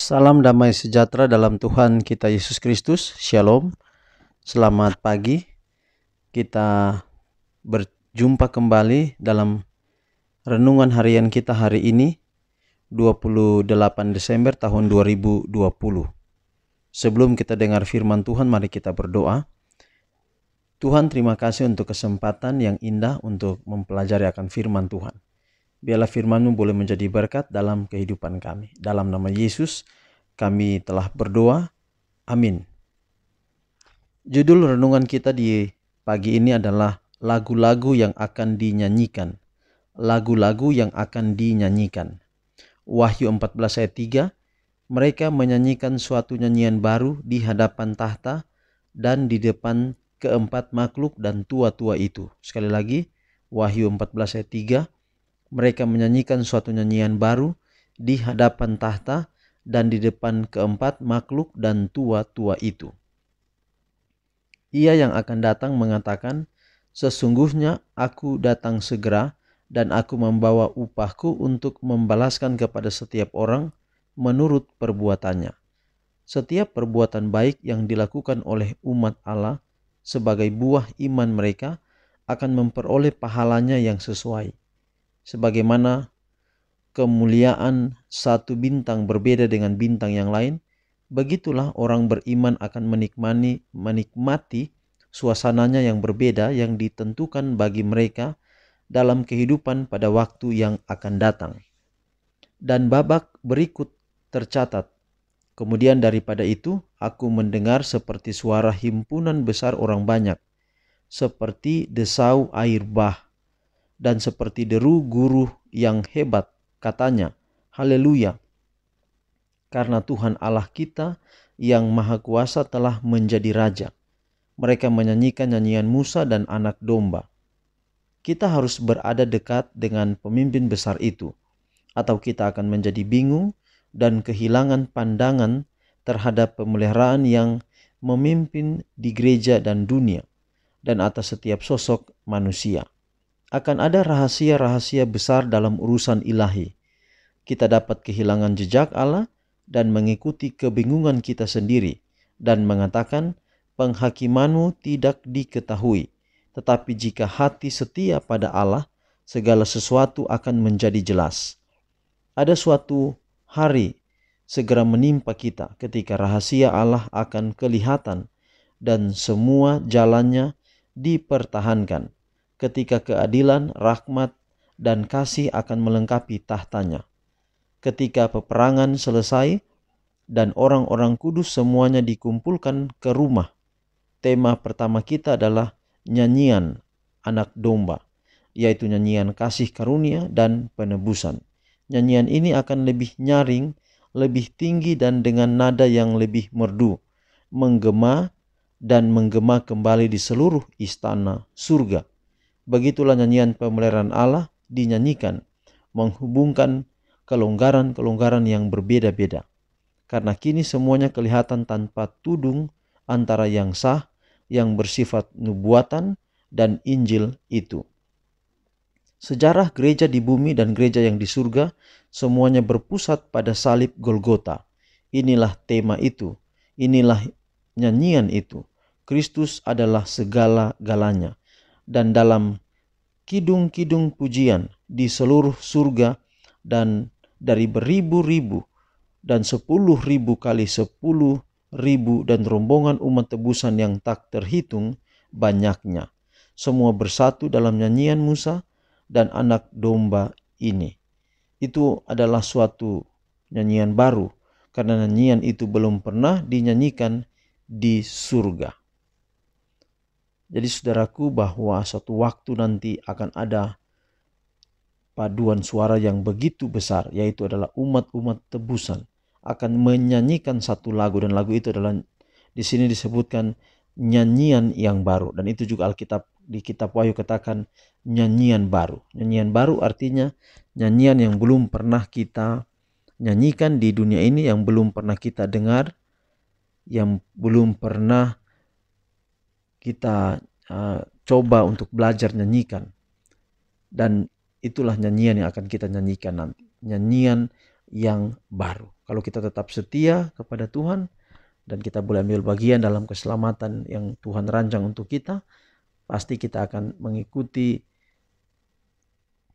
Salam damai sejahtera dalam Tuhan kita Yesus Kristus. Shalom. Selamat pagi. Kita berjumpa kembali dalam renungan harian kita hari ini 28 Desember tahun 2020. Sebelum kita dengar firman Tuhan, mari kita berdoa. Tuhan, terima kasih untuk kesempatan yang indah untuk mempelajari akan firman Tuhan. Biarlah firman-Mu boleh menjadi berkat dalam kehidupan kami. Dalam nama Yesus kami telah berdoa. Amin. Judul renungan kita di pagi ini adalah lagu-lagu yang akan dinyanyikan. Lagu-lagu yang akan dinyanyikan. Wahyu 14 ayat 3. Mereka menyanyikan suatu nyanyian baru di hadapan tahta dan di depan keempat makhluk dan tua-tua itu. Sekali lagi, Wahyu 14 ayat 3. Mereka menyanyikan suatu nyanyian baru di hadapan tahta dan di depan keempat makhluk dan tua-tua itu. Ia yang akan datang mengatakan, sesungguhnya aku datang segera dan aku membawa upahku untuk membalaskan kepada setiap orang menurut perbuatannya. Setiap perbuatan baik yang dilakukan oleh umat Allah sebagai buah iman mereka akan memperoleh pahalanya yang sesuai. Sebagaimana kemuliaan satu bintang berbeda dengan bintang yang lain, begitulah orang beriman akan menikmati suasananya yang berbeda yang ditentukan bagi mereka dalam kehidupan pada waktu yang akan datang. Dan babak berikut tercatat, kemudian daripada itu aku mendengar seperti suara himpunan besar orang banyak, seperti desau air bah, dan seperti deru guru yang hebat, katanya, haleluya, karena Tuhan Allah kita yang maha kuasa telah menjadi raja. Mereka menyanyikan nyanyian Musa dan anak domba. Kita harus berada dekat dengan pemimpin besar itu, atau kita akan menjadi bingung dan kehilangan pandangan terhadap pemeliharaan yang memimpin di gereja dan dunia, dan atas setiap sosok manusia. Akan ada rahasia-rahasia besar dalam urusan ilahi. Kita dapat kehilangan jejak Allah dan mengikuti kebingungan kita sendiri dan mengatakan penghakiman-Mu tidak diketahui. Tetapi jika hati setia pada Allah, segala sesuatu akan menjadi jelas. Ada suatu hari segera menimpa kita ketika rahasia Allah akan kelihatan dan semua jalannya dipertahankan. Ketika keadilan, rahmat, dan kasih akan melengkapi tahtanya. Ketika peperangan selesai dan orang-orang kudus semuanya dikumpulkan ke rumah. Tema pertama kita adalah nyanyian anak domba, yaitu nyanyian kasih karunia dan penebusan. Nyanyian ini akan lebih nyaring, lebih tinggi dan dengan nada yang lebih merdu, menggema dan menggema kembali di seluruh istana surga. Begitulah nyanyian pemeliharaan Allah dinyanyikan, menghubungkan kelonggaran-kelonggaran yang berbeda-beda. Karena kini semuanya kelihatan tanpa tudung antara yang sah, yang bersifat nubuatan, dan Injil itu. Sejarah gereja di bumi dan gereja yang di surga semuanya berpusat pada salib Golgota. Inilah tema itu, inilah nyanyian itu. Kristus adalah segala-galanya. Dan dalam kidung-kidung pujian di seluruh surga dan dari beribu-ribu dan 10.000 kali 10.000 dan rombongan umat tebusan yang tak terhitung banyaknya. Semua bersatu dalam nyanyian Musa dan anak domba ini. Itu adalah suatu nyanyian baru karena nyanyian itu belum pernah dinyanyikan di surga. Jadi saudaraku, bahwa suatu waktu nanti akan ada paduan suara yang begitu besar, yaitu adalah umat-umat tebusan akan menyanyikan satu lagu, dan lagu itu adalah di sini disebutkan nyanyian yang baru, dan itu juga Alkitab di kitab Wahyu katakan nyanyian baru. Nyanyian baru artinya nyanyian yang belum pernah kita nyanyikan di dunia ini, yang belum pernah kita dengar, yang belum pernah kita coba untuk belajar nyanyikan. Dan itulah nyanyian yang akan kita nyanyikan nanti. Nyanyian yang baru. Kalau kita tetap setia kepada Tuhan dan kita boleh ambil bagian dalam keselamatan yang Tuhan rancang untuk kita, pasti kita akan mengikuti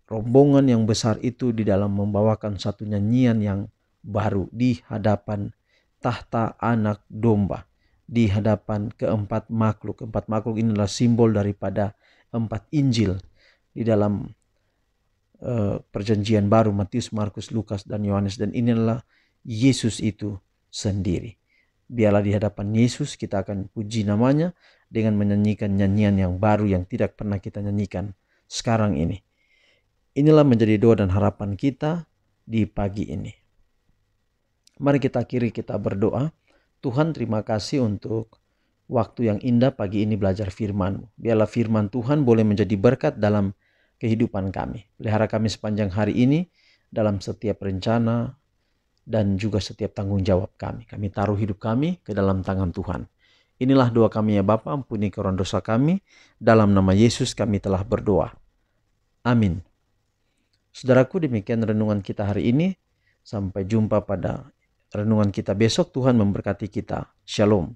rombongan yang besar itu di dalam membawakan satu nyanyian yang baru di hadapan tahta anak domba, di hadapan keempat makhluk. Keempat makhluk ini adalah simbol daripada empat Injil di dalam perjanjian baru, Matius, Markus, Lukas, dan Yohanes. Dan inilah Yesus itu sendiri. Biarlah di hadapan Yesus kita akan puji namanya dengan menyanyikan nyanyian yang baru yang tidak pernah kita nyanyikan sekarang ini. Inilah menjadi doa dan harapan kita di pagi ini. Mari kita akhiri kita berdoa. Tuhan, terima kasih untuk waktu yang indah pagi ini belajar firman-Mu. Biarlah firman Tuhan boleh menjadi berkat dalam kehidupan kami. Pelihara kami sepanjang hari ini dalam setiap rencana dan juga setiap tanggung jawab kami. Kami taruh hidup kami ke dalam tangan Tuhan. Inilah doa kami ya Bapa, ampuni keluhan dosa kami. Dalam nama Yesus kami telah berdoa. Amin. Saudaraku, demikian renungan kita hari ini. Sampai jumpa pada renungan kita besok. Tuhan memberkati kita. Shalom.